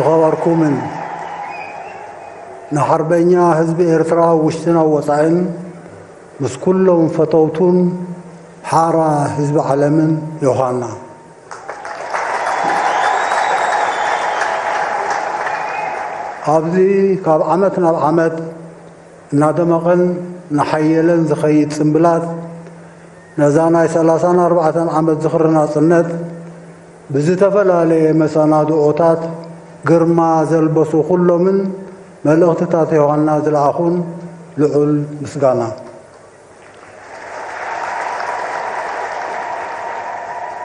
خبركم نحربنا حزب إرترا وشتنا وصعين بس كلهم فتوتون حارة حزب علم يوحنا أبدي كاب عمتنا بعمت نادمقن نحيلن زخيت سنبلات نزانا 34 عمت زخرنا صنت بزتفل عليه مساناد أوتات قرما زلبسو كله من ملغتتات يوحنا زلعخون لعل مسقانا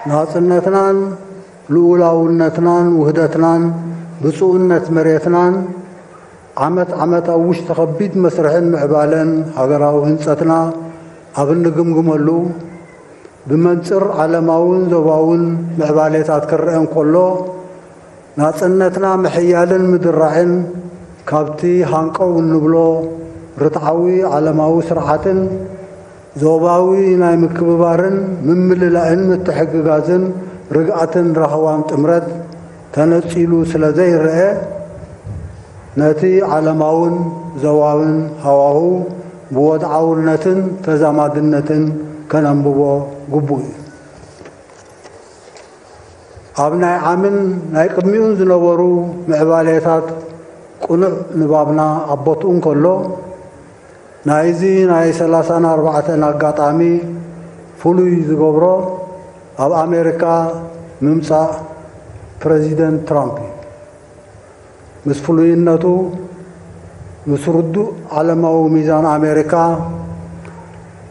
ناصنتنان لولاونتنان وهدتنان بصونت مريتنان عمت أوش تخبيت مسرحين معبالن هاقراو هنساتنا أبن قمقملو بمنصر علماون زواون معباليتات كرئن كله ناصنتنا محيالن مدرعين كابتي هانقو نبلو رتعوي علماو سرعاتن زوباوي ناي مكببارن ممللائن متحققازن رقعتن رهوان تمرد تنصيلو سلازي رأي ناتي علماون زواون هواهو بوضعاونتن تزامادنتن كننببو قبوي أبناء عامن ناي قميون زنورو معباليتات قنع نبابنا أبطون كله نايزي ناي 34 أقاطامي فلوي زغبرو أب أمريكا ممسا بريزيدنت ترامب مس فلوينتو مسردو علماو ميزان أمريكا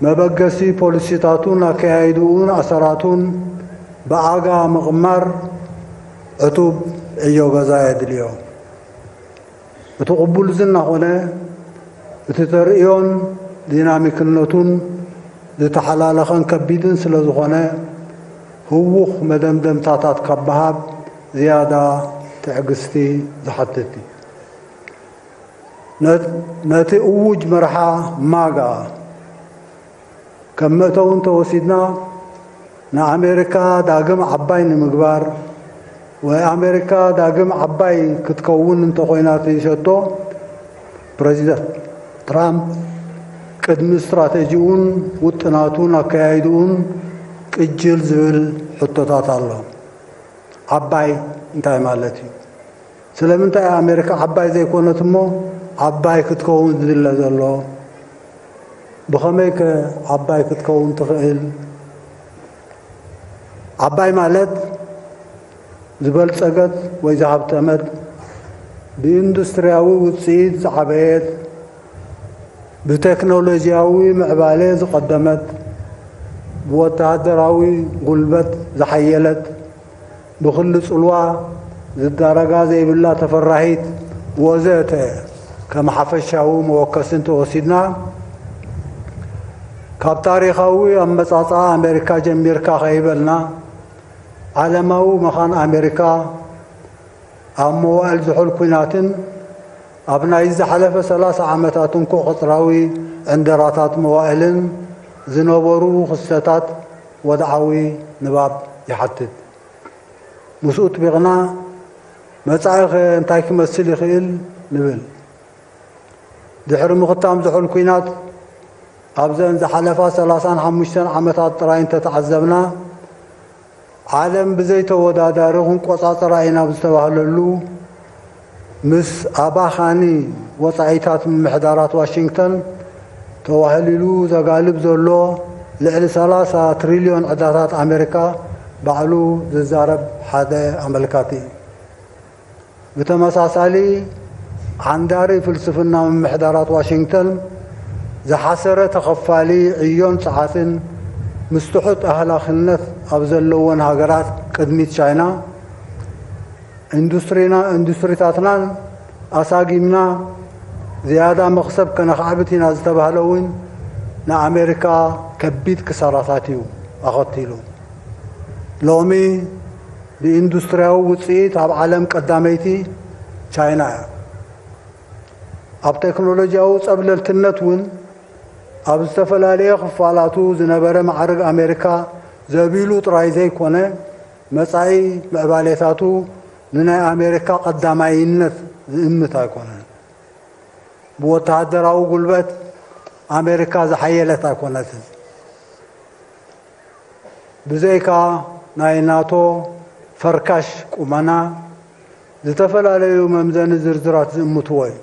مبقسي بوليسيتاتون أكايدون أسراتون بآقا مغمر عطوب إيو غزايد اليوم بتقبل زنا هنا بتترئيون ديناميكنتون لتحلالخن كبيدن سلازخونه هوخ مدمدم تاتات كبهاب زيادة تعقستي زحتتي ناتي أوج مرحا ماغا كمتون توسيدنا نا أمريكا داقم عباي نمقبار وأمريكا داقم عباي كتكون انتو خويناتي شتو بريزيدنت ترامب قدم استراتيجيون وطناتون أكايدون كجل زبل حطتات الله عباي انتهي مالتي سلام انتهي أمريكا عباي زي كونتمو عباي كتكون ذل الله بخميك عباي كتكون تخيل عباي مالت زبل سقط ويزعب تمد باندسترياوي وتصيد عبيد بتكنولوجياوي معبالي قدمت بوتهدراوي قلبت زحيلت بخلص الوا زدارقا زي بالله تفرحيت وزيته كما حفشاو موكسنت وسيدنا كاب تاريخاوي أمصاصا أمريكا جميركا خيبلنا علماو مخان أمريكا أموال زحول كويناتن أبناء الزحلفة 3 عامتاتن كو خطراوي عند راتات موائلن زنوبرو خصتات ودعوي نباب يحتد مسؤوت بغنا مصايخ انتاي كمسل يخيل نبل دحر مختام زحول كوينات أبزن زحلفة 35 عامتات تراين تتعذبنا عالم بزيته ودادارهم قصاص راينا بستوهللو مس أباخاني وصعيتات من محدارات واشنطن توهللو زغالب زلو لعل 3 تريليون عداتات أمريكا بعلو ززارب حدا أمريكاتي بتمساسالي عنداري فلسفنا من محدارات واشنطن زحسرة تخفالي عيون ساعتين مستحط أهلا خلنت أبزلون هاجرات قدمت شاينا اندستريتاتنا أساقيمنا زيادة مخسب كنخعبتنا زتبهلوين نا أمريكا كبيت كساراتاتيو أخطيلو لومي باندسترياو وصيت أب عالم قداميتي شاينا أب تكنولوجياو صبللتنتون أب استفلاليه خفالاتو زنبره معرق أمريكا زبيلو طراي زي كونه መጻኢ ምዕባለታቱ ንናይ ኣሜሪካ ቀዳማይነት ዝእምት ኣይኮነን ብወተሃደራዊ ጉልበት ኣሜሪካ ዝሓየለት ኣይኮነትን ብዘይካ ናይ ናቶ ፈርካሽ ቁመና ዝተፈላለዩ መምዘኒ ዝርዝራት ዝእምትዎ እዩ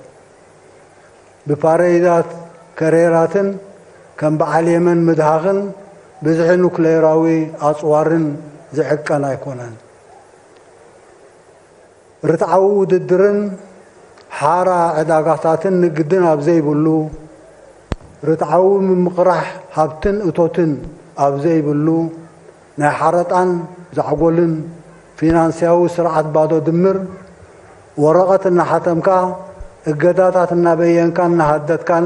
ብፓሬዳት ከሬራትን ከም በዓል የመን ምድሃኽን ብዝሒ ኑክሌራዊ ኣጽዋርን ዝዕቀን ኣይኮነን ርትዓዊ ውድድርን ሓራ ዕዳጋታትን ንግድን ኣብ ዘይብሉ ርትዓዊ ምምቕራሕ ሃብትን እቶትን ኣብ ዘይብሉ ናይ ሓረጣን ዛዕጎልን ፊናንስያዊ ስርዓት ባዶ ድምር ወረቐት እናሓተምካ እገዳታት እናበየንካን እናሃደትካን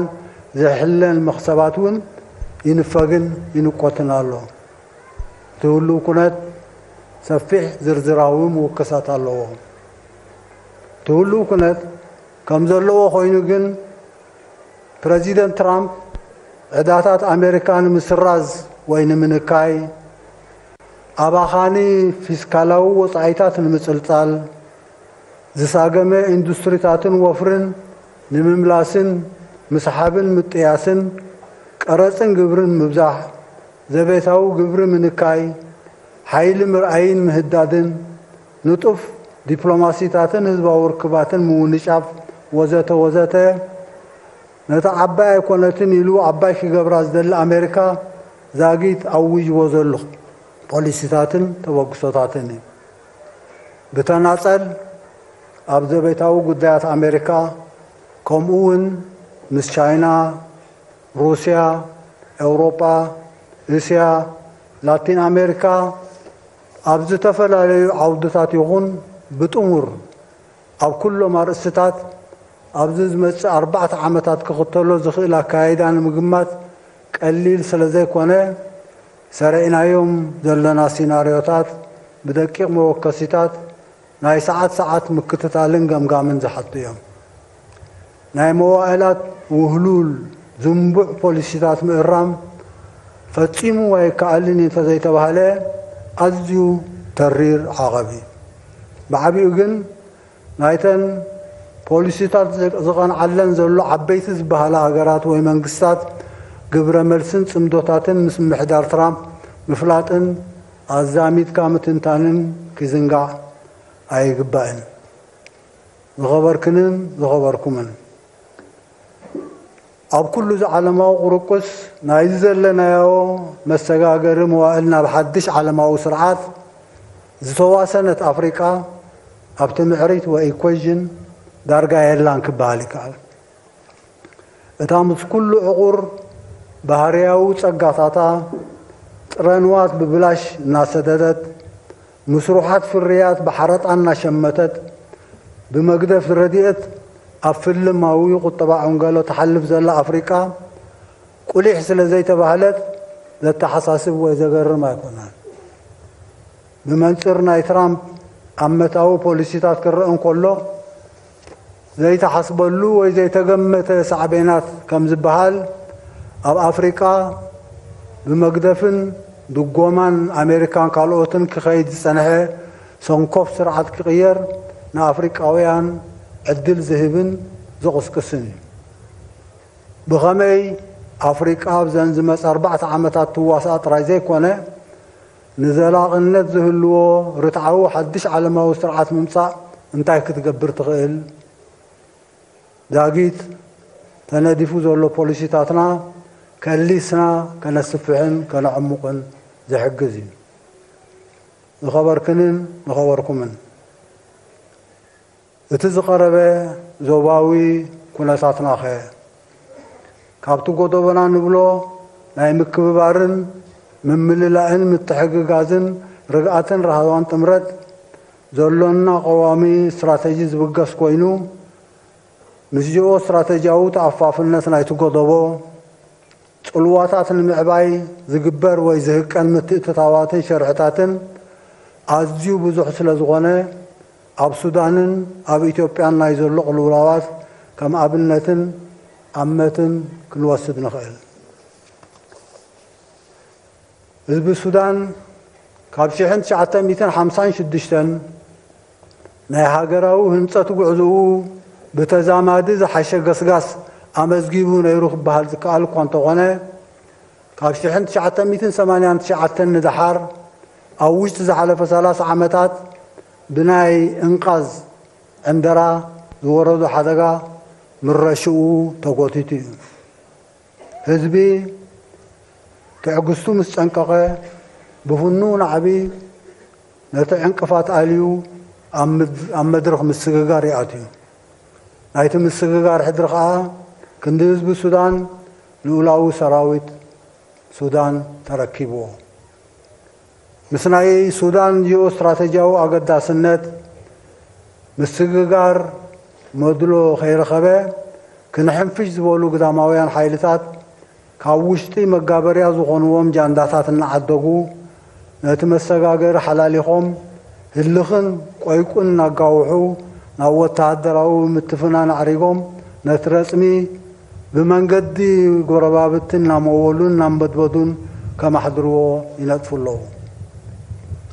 ዝሕለን መኽሰባት እውን ይንፈግን ይንቆትን ኣሎ ትህሉ ኩነት ሰፊሕ ዝርዝራዊ ምውክሳት ኣለዎ ትህሉ ኩነት ከም ዘለዎ ኮይኑ ግን ፕሬዚደንት ትራምፕ ዕዳታት ኣሜሪካ ንምስራዝ ወይ ንምንካይ ኣባኻኒ ፊስካላዊ ወጻኢታት ንምጽልጻል ዝሳገመ ኢንዱስትሪታትን ወፍርን ንምምላስን ምስሓብን ምጥያስን ቀረፅን ግብርን ምብዛሕ ዘቤታዊ ግብሪ ምንካይ ሓይሊ ምርኣይን ምህዳድን ንጡፍ ዲፕሎማሲታትን ህዝባዊ ርክባትን ምውንጫፍ ወዘተ ወዘተ ነታ ዓባይ ኣይኮነትን ኢሉ ዓባይ ክገብራ ዝደሊ ኣሜሪካ ዛጊት ኣውጅዎ ዘሎ ፖሊሲታትን ተበግሶታትን ብተናፀል ኣብ ዘቤታዊ ጉዳያት ኣሜሪካ ከምኡውን ምስ ቻይና ሩስያ ኤውሮጳ እስያ ላቲን ኣሜሪካ ኣብ ዝተፈላለዩ ዓውድታት ይኹን ብጥሙር ኣብ ኩሎም ኣርእስታት ኣብዚ ዝመጽእ 4 ዓመታት ክኽተሎ ዝኽእል ኣካይዳ ንምግማት ቀሊል ስለ ዘይኮነ ሰሪዕናዮም ዘለና ሲናርዮታት ብደቂቕ መወከሲታት ናይ ሰዓት ምክትታልን ገምጋምን ዝሓቱ እዮም ናይ መዋዕላት ውህሉል ዝንቡዕ ፖሊሲታት ምእራም ፈጺሙ ኣይከኣልን እንተዘይተባሃለ ኣዝዩ ተሪር ዓቐቢ ብዓቢኡ ግን ናይተን ፖሊሲታት ዝቐንዓለን ዘሎ ዓበይቲ ዝበሃላ ሃገራት ወይ መንግስታት ግብረ መልስን ጽምዶታትን ምስ ምሕዳር ትራምፕ ምፍላጥን ኣዛሚድካ ምትንታንን ክዝንጋዕ ኣይግባእን ዝኸበርክንን ዝኸበርኩምን ኣብ ኩሉ ዝዓለማዊ ቁርቁስ ናይ ዘለናዮ መሰጋገሪ መዋእል ናብ ሓድሽ ዓለማዊ ስርዓት ዝተዋሰነት ኣፍሪቃ ኣብቲ ምዕሪት ወይ ኢኩዌዥን ዳርጋ የላን ክበሃል ይከኣል እታ ምስ ኩሉ ዕቑር ባህርያዊ ጸጋታታ ጥረንዋት ብብላሽ እናሰደደት مسروحات في الرياض بحرات عنا شمتت بمقدف رديت أفل ماوي قطبعهم قالوا تحلف زلا أفريقيا كل يحصل زي تبهلت لا تحساسب وإذا قرر ما يكونان بمنصر نايترام أمتاو بوليسيتات كررهم كله زي تحسبلو وإذا تجمت سعبينات كم زبهال أو أفريقيا بمقدفن دقومان أمريكان كالوتن كخيد سنة سنكوف سرعة كغير نا أفريقاويان عدل ذهبن زغس كسني بغمي أفريقيا بزنزمس 4 عامات تواسات رايزي كونه نزلاق النت زهلو رتعو حدش على ما سرعة ممصا انتاي كتقبر تغيل داقيت تنادفو زولو بوليسيتاتنا كالليسنا كنسفعن كنعمقن زحجزين نخبركنن نخبركمن اتزقربه زوباوي كناساتنا خي كابتو قطبنا نبلو ناي مكببارن ممللائن متحققازن رقعتن رهوان تمرد زولونا قوامي استراتيجي زبقس كوينو مسجو استراتيجيو تعفافنت نايتو قطبو الواتات المعباي زقبر ويزهقن متتاواتن شرعتاتن ازيو بزح سلازغونه اب سودانن اب اثيوبيان نايزلو قلولاوات كم ابنتن امتن كنوسد نخيل حزب السودان ካብ 1956 ናይ ሃገራዊ ህንፀት ጉዕዞኡ ብተዛማዲ ዝሓሸ ገስጋስ ኣመዝጊቡ ነይሩ ክበሃል ዝከኣል እኳ እንተኾነ ካብ 1989 ንዝሓር ኣብ ውሽጢ ዝሓለፈ 30 ዓመታት ብናይ እንቃዝ ዕንደራ ዝወረዱ ሓደጋ ምረሽኡ ተጎቲቱ እዩ ህዝቢ ትዕግስቱ ምስ ጨንቀቐ ብፍኑ ናዕቢ ነቲ ዕንቅፋት ኣልዩ ኣብ መድረኽ ምስግጋር ይኣትዩ ናይቲ ምስግጋር ሕድሪ ከዓ ክንዲ ህዝቢ ሱዳን ልኡላዊ ሰራዊት ሱዳን ተረኪብዎ ምስ ናይ ሱዳን ጂኦ ስትራቴጂያዊ ኣገዳስነት ምስግጋር መድሎ ከይረኸበ ክንሕንፍሽ ዝበሉ ግዳማውያን ሓይልታት ካብ ውሽጢ መጋበርያ ዝኾንዎም ጃንዳታት እናዓደጉ ነቲ መሰጋገሪ ሓላሊኾም ህልኽን ቆይቁን እናጋውሑ ናብ ወተሃደራዊ ምትፍናን ኣዕሪጎም ነቲ ረፅሚ ብመንገዲ ጎረባብትን እናመወሉን እናንበድበዱን ከማሕድርዎ ይነጥፉ ኣለዉ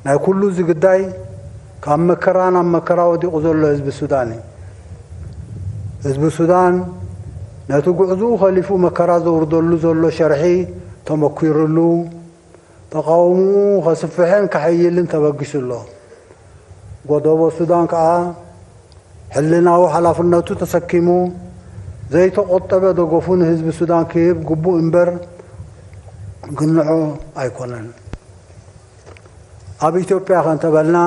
ናይ ኩሉ ዝግዳይ ካብ መከራ ናብ መከራ ወዲቑ ዘሎ ህዝቢ ሱዳን እዩ ህዝቢ ሱዳን ነቲ ጉዕዙኡ ኸሊፉ መከራ ዘውርደሉ ዘሎ ሸርሒ ተመኪሩሉ ተቃውምኡ ከስፍሕን ከሕይልን ተበጊሱ ኣሎ ጎደቦ ሱዳን ከዓ ሕልናዊ ሓላፍነቱ ተሰኪሙ ዘይተቆጠበ ደገፉ ንህዝቢ ሱዳን ክህብ ግቡእ እምበር ግንዖ ኣይኮነን ኣብ ኢትዮጵያ ከንተበልና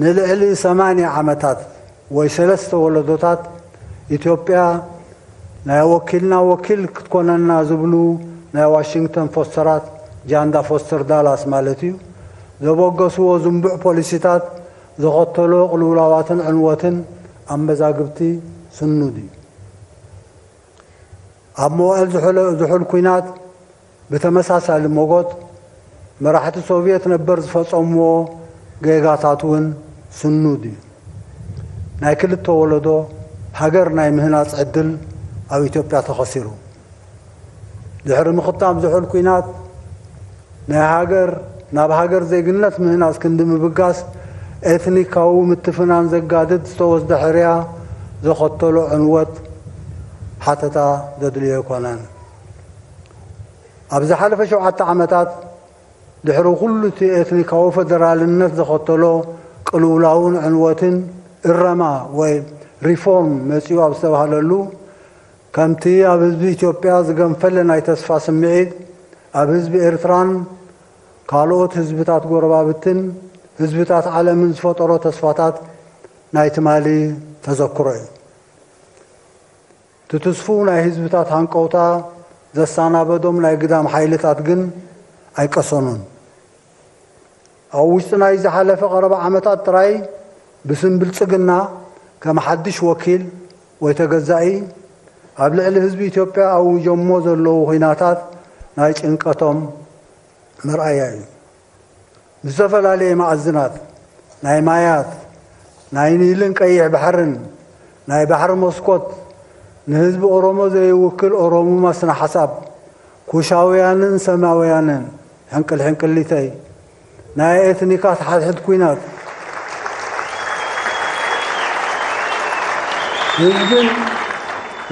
ንልዕሊ 80 ዓመታት ወይ 3 ወለዶታት ኢትዮጵያ ናይ ወኪልና ወኪል ክትኮነና ዝብሉ ናይ ዋሽንግተን ፎስተራት ጃንዳ ፎስተር ዳላስ ማለት እዩ ዘበገስዎ ዝንቡዕ ፖሊሲታት ዘኸተሎ ቅልውላዋትን ዕንወትን ኣመዛግብቲ ስኑድ እዩ ኣብ መዋዕል ዝሑል ኩናት ብተመሳሳሊ ሞጎት መራሕቲ ሶቪየት ነበር ዝፈጸምዎ ጌጋታት እውን ስኑድ እዩ ናይ ክልተ ወለዶ ሃገር ናይ ምህናፅ ዕድል ኣብ ኢትዮጵያ ተኸሲሩ ድሕሪ ምኽታም ዝሑል ኩናት ናይ ሃገር ናብ ሃገር ዜግነት ምህናፅ ክንዲ ምብጋስ ኤትኒካዊ ምትፍናን ዘጋድድ ዝተወስደ ሕርያ ዘኸተሎ ዕንወት ሓተታ ዘድልዮ ኣይኮነን ኣብ ዝሓለፈ 7 ዓመታት ድሕሪ ኩሉ እቲ ኤትኒካዊ ፌደራልነት ዘኸተሎ ቅልውላውን ዕንወትን እረማ ወይ ሪፎርም መፂኡ ኣብ ዝተባሃለሉ ከምቲ ኣብ ህዝቢ ኢትዮጵያ ዝገንፈለ ናይ ተስፋ ስምዒት ኣብ ህዝቢ ኤርትራን ካልኦት ህዝብታት ጎረባብትን ህዝብታት ዓለምን ዝፈጠሮ ተስፋታት ናይ ትማሊ ተዘክሮ እዩ ትትስፉ ናይ ህዝብታት ሃንቀውታ ዘሳናበዶም ናይ ግዳም ሓይልታት ግን ኣይቀሰኑን ኣብ ውሽጢ ናይ ዝሓለፈ ቀረባ ዓመታት ጥራይ ብስም ብልፅግና ከም ሓድሽ ወኪል ወይ ተገዛኢ ኣብ ልዕሊ ህዝቢ ኢትዮጵያ ኣውጆሞ ዘለዉ ኩናታት ናይ ጭንቀቶም ምርኣያ እዩ ብዝተፈላለየ ማዕዝናት ናይ ማያት ናይ ኒልን ቀይሕ ባሕርን ናይ ባሕሪ መስኮት ንህዝቢ ኦሮሞ ዘይውክል ኦሮሞማ ስነ ሓሳብ ኩሻውያንን ሰማውያንን ሕንቅል ሕንቅሊተይ ናይ ኤትኒካት ሓድሕድ ኩናት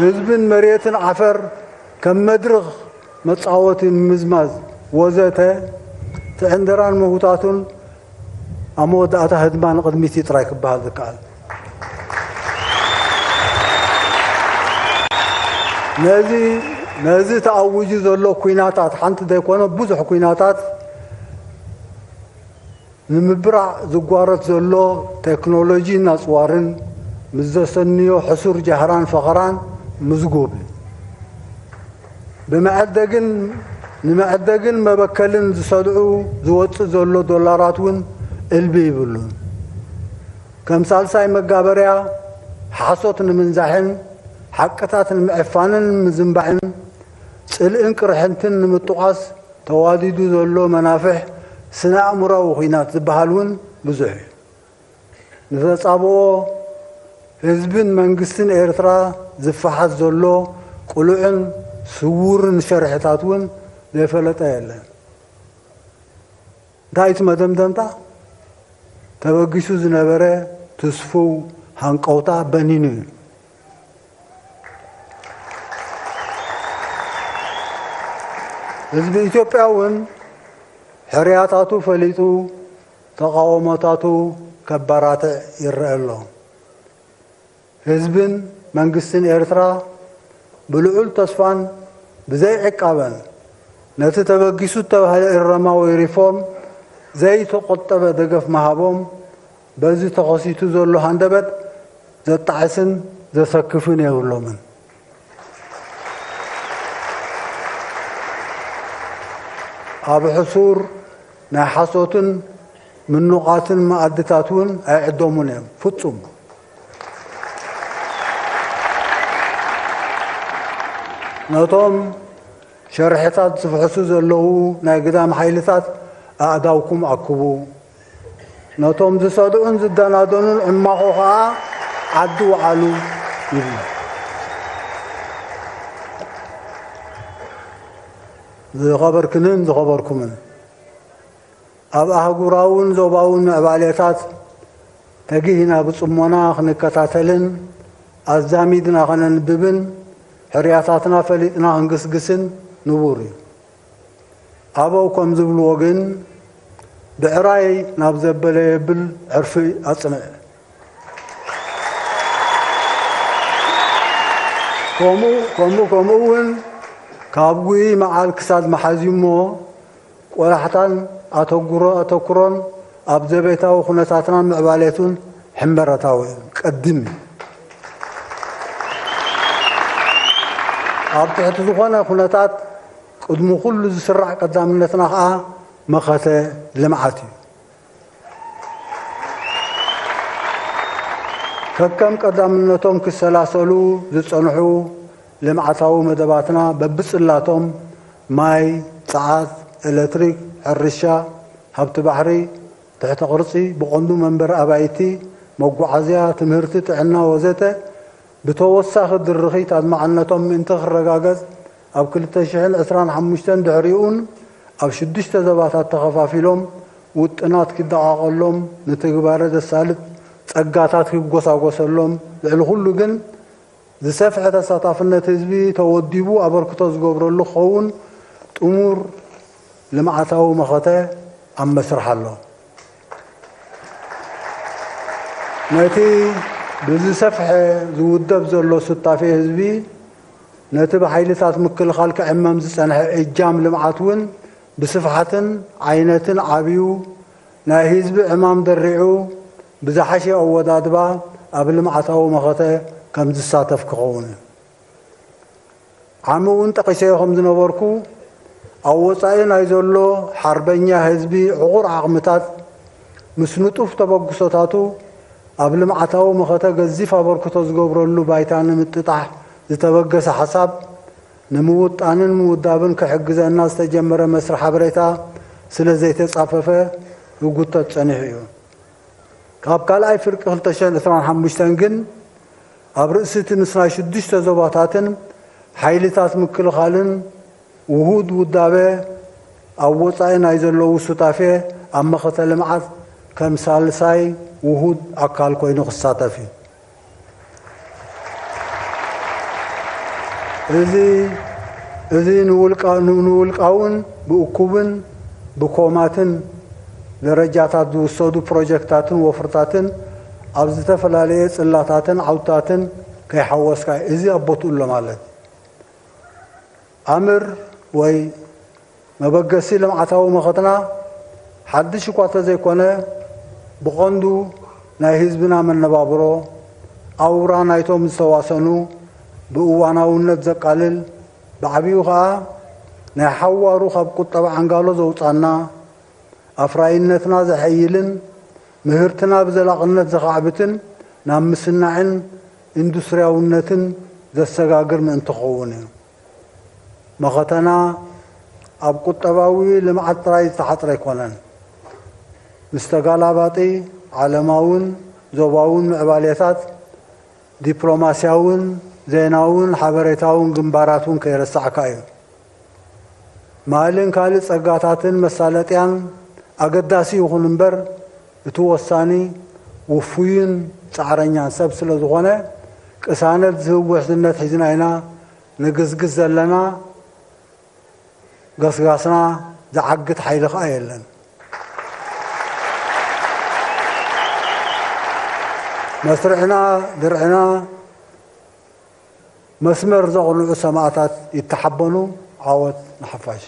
ህዝብን መሬትን ዓፈር ከም መድረኽ መጻወቲ ምዝማዝ ወዘተ ትዕንደራን መሁታቱን ኣብ መወዳእታ ህድማን ቅድሚት ጥራይ ክበሃል ዝከኣል ነዚ ተኣውጁ ዘሎ ኩናታት ሓንቲ ዘይኮነ ብዙሕ ኩናታት ንምብራዕ ዝጓረት ዘሎ ቴክኖሎጂ ናፅዋርን ምስ ዘሰንዮ ሕሱር ጃህራን ፈኸራን ምዝጉብ ንመዕደግን መበከልን ዝሰድዑ ዝወፅእ ዘሎ ዶላራት እውን እልቢ ይብሉን ከም ሳልሳይ መጋበርያ ሓሶት ንምንዛሕን ሓቅታት ንምዕፋንን ምዝንባዕን ጽልእን ቅርሕንትን ንምጥቋስ ተዋዲዱ ዘሎ መናፍሕ ስነ ኣእምሮዊ ኩናት ዝበሃል እውን ብዙሕ እዩ ንተጻብኦ ህዝብን መንግስትን ኤርትራ ዝፈሓት ዘሎ ቁሉዕን ስውርን ሸርሕታት እውን ዘይፈለጠ የለን دايت مدمدمتا تبغيسو زنبره تسفو هنقوطا بنينو حزب ኢትዮጵያውን ሕርያታቱ ፈሊጡ ተቃውሞታቱ ከበራተ ይረአሎ ህዝብን መንግስትን ኤርትራ ብልዑል ተስፋን ብዘይ ዕቃበን ነቲ ተበጊሱ ተባህለ እረማዊ ሪፎርም ዘይ ተቆጠበ ደገፍ መሃቦም በዚ ተኸሲቱ ዘሎ ሃንደበት ዘጣዕስን ዘሰክፍን የብሎምን ኣብ ሕሱር ናይ ሓሶትን ምኑቃትን ማዕድታትን ኣይዕዶሙን እዮም ፍጹም ነቶም ሸርሕታት ዝፍሕሱ ዘለዉ ናይ ግዳም ሓይልታት ኣእዳውኩም ኣክቡ ነቶም ዝሰድዑን ዝደናደኑን ዕማኹ ከዓ ዓዲ ወዓሉ ይብሉ ዝኸበርክንን ዝኸበርኩምን ኣብ ኣህጉራውን ዞባውን ምዕባሌታት ተጊህና ብጽሞና ክንከታተልን ኣዛሚድና ኸነንብብን ሕርያታትና ፈሊጥና ክንግስግስን ንቡር እዩ ኣበው ከም ዝብልዎ ግን ብዕራይ ናብ ዘበለ የብል ዕርፊ ኣጽንዕ ከምኡውን ካብ ጉይ መዓል ክሳድ መሓዚሞ ቆላሕታን ኣተኩሮን ኣብ ዘቤታዊ ኩነታትናን ምዕባሌቱን ሕንበረታዊ ቀድም ኣብ ትሕቲ ዝኾነ ኩነታት ቅድሚ ኩሉ ዝስራዕ ቀዳምነትና ከዓ መኸተ ልምዓት እዩ ከከም ቀዳምነቶም ክሰላሰሉ ዝጸንሑ ልምዓታዊ መደባትና በብጽላቶም ማይ ፀዓት ኤሌክትሪክ ሕርሻ ሃብቲ ባሕሪ ትሕቲ ቅርጺ ብቐንዱ መንበሪ ኣባይቲ መጓዓዝያ ትምህርቲ ጥዕና ወዘተ ብተወሳኺ ድርኺት ኣድማዕነቶም ምእንቲ ክረጋገጽ ኣብ 2025 ድሕሪኡን ኣብ 6 ዘባታት ተኸፋፊሎም ውጥናት ክደቃቐሎም ንትግባረ ዘሳልጥ ጸጋታት ክጎሳጎሰሎም ልዕሊ ኩሉ ግን ዝሰፍሐ ተሳታፍነት ህዝቢ ተወዲቡ ኣበርክቶ ዝገብረሉ ኸውን ጥሙር ልምዓታዊ መኸተ ኣብ መስርሕ ኣሎ ነቲ ብዝሰፍሐ ዝውደብ ዘሎ ስታፌ ህዝቢ ነቲ ብሓይልታት ምክልኻል ክዕመም ዝጸንሐ እጃም ልምዓት እውን ብስፍሓትን ዓይነትን ዓብዩ ናይ ህዝቢ ዕማም ደሪዑ ብዝሓሸ ኣወዳድባ ኣብ ልምዓታዊ መኸተ ከም ዝሳተፍ ክኸውን ዓሚ እውን ጠቂሰዮ ከም ዝነበርኩ ኣብ ወፃኢ ናይ ዘሎ ሓርበኛ ህዝቢ ዕቑር ዓቕምታት ምስ ንጡፍ ተበግሶታቱ ኣብ ልምዓታዊ መኸተ ገዚፍ ኣበርክቶ ዝገብረሉ ባይታ ንምጥጣሕ ዝተበገሰ ሓሳብ ንምውጣንን ምውዳብን ክሕግዘና ዝተጀመረ መስርሕ ሓበሬታ ስለ ዘይተጻፈፈ ህጉተት ጸኒሑ እዩ ካብ ካልኣይ ፍርቂ 2025 ግን ኣብ ርእሲ እቲ ምስናይ 6 ዞባታትን ሓይልታት ምክልኻልን ውሁድ ውዳበ ኣብ ወፃኢ ናይ ዘለዉ ሱታፌ ኣብ መኸተ ልምዓት ከም ሳልሳይ ውሁድ ኣካል ኮይኑ ክሳተፍ እዩ እዚ ንውልቃውን ብእኩብን ብኮማትን ደረጃታት ዝውሰዱ ፕሮጀክታትን ወፍርታትን ኣብ ዝተፈላለየ ጽላታትን ዓውታትን ከይሓወስካ እዚ ኣቦትኡሎ ማለት ኣምር ወይ መበገሲ ልምዓታዊ መኸትና ሓድሽ እኳ ተዘይኮነ ብቐንዱ ናይ ህዝብና መነባብሮ ኣውራ ናይቶም ዝተዋሰኑ ብእዋናውነት ዘቃልል ብዓብዩ ከዓ ናይ ሓዋሩ ካብ ቁጠባ ዓንጋሎ ዘውፃና ኣፍራይነትና ዘሐይልን ምህርትና ብዘላቕነት ዘኻዕብትን ናብ ምስናዕን ኢንዱስትርያውነትን ዘሰጋግር ምእንቲ ክኸውን እዩ መኸተና ኣብ ቁጠባዊ ልምዓት ጥራይ ዝተሓፅረ ኣይኮነን ምስተጋላባጢ ዓለማውን ዞባውን ምዕባሌታት ዲፕሎማስያውን ዜናውን ሓበሬታውን ግንባራትን ከይረሳዕካ እዩ ማልን ካልእ ጸጋታትን መሳለጥያን أقداسي يخون نبر توصاني وفوين تعرنيان سب سلزغونه كسانة زوج سنة حزنا هنا نقص لنا قصنا زعقت حيلق أيلن مسرعنا درعنا مسمر زغلوا سماعات يتحبنوا عاود نحفاش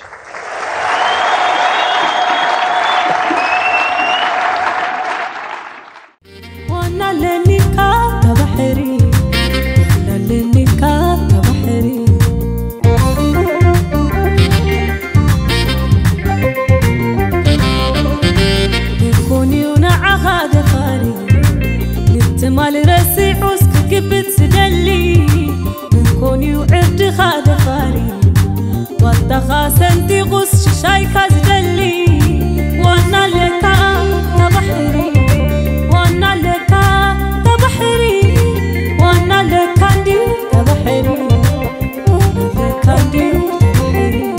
وانا لنكا تبحري وانا لنكا تبحري نكوني ونعها دفاري نتمال رسي عسك كبت سدلي نكوني وعرد خادفاري واتخا سنتي غس شاي كازدلي وانا لكا تبحري وانا لكا تبحري وانا لكا دي تبحري وانا لكا دي تبحري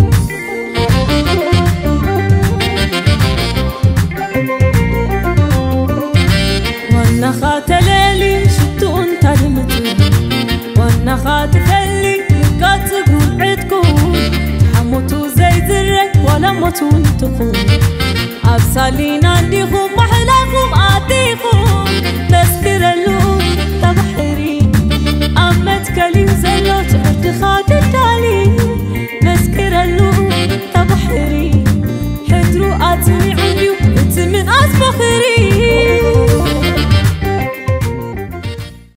وانا خاتلالي شتو انت دمتو وانا خاتفلي لقات قوعدكم حموتو زي زرك ولا موتو انتقون أبسالين عنديهم محلا